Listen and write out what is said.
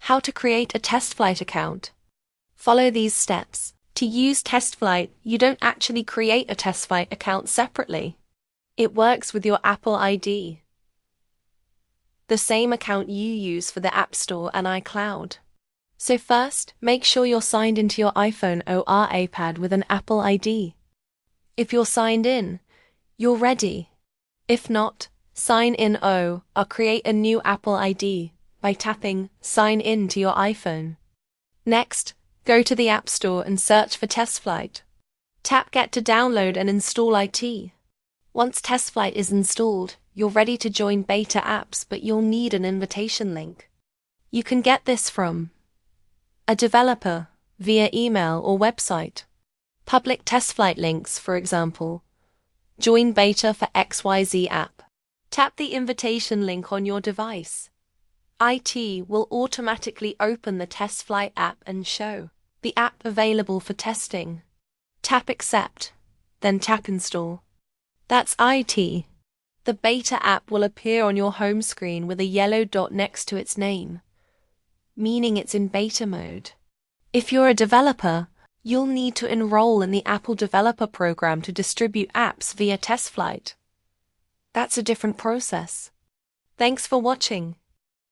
How to create a Testflight account. Follow these steps. To use Testflight, you don't actually create a Testflight account separately. It works with your Apple ID, the same account you use for the App Store and iCloud. So first, make sure you're signed into your iPhone or iPad with an Apple ID. If you're signed in, you're ready. If not, sign in or create a new Apple ID by tapping Sign In to your iPhone. Next, go to the App Store and search for Testflight. Tap Get to download and install it. Once Testflight is installed, you're ready to join beta apps, but you'll need an invitation link. You can get this from a developer via email or website. Public Testflight links, for example. Join beta for XYZ app. Tap the invitation link on your device. IT will automatically open the Testflight app and show the app available for testing. Tap Accept, then tap Install. That's IT. The beta app will appear on your home screen with a yellow dot next to its name, meaning it's in beta mode. If you're a developer, you'll need to enroll in the Apple Developer Program to distribute apps via Testflight. That's a different process. Thanks for watching.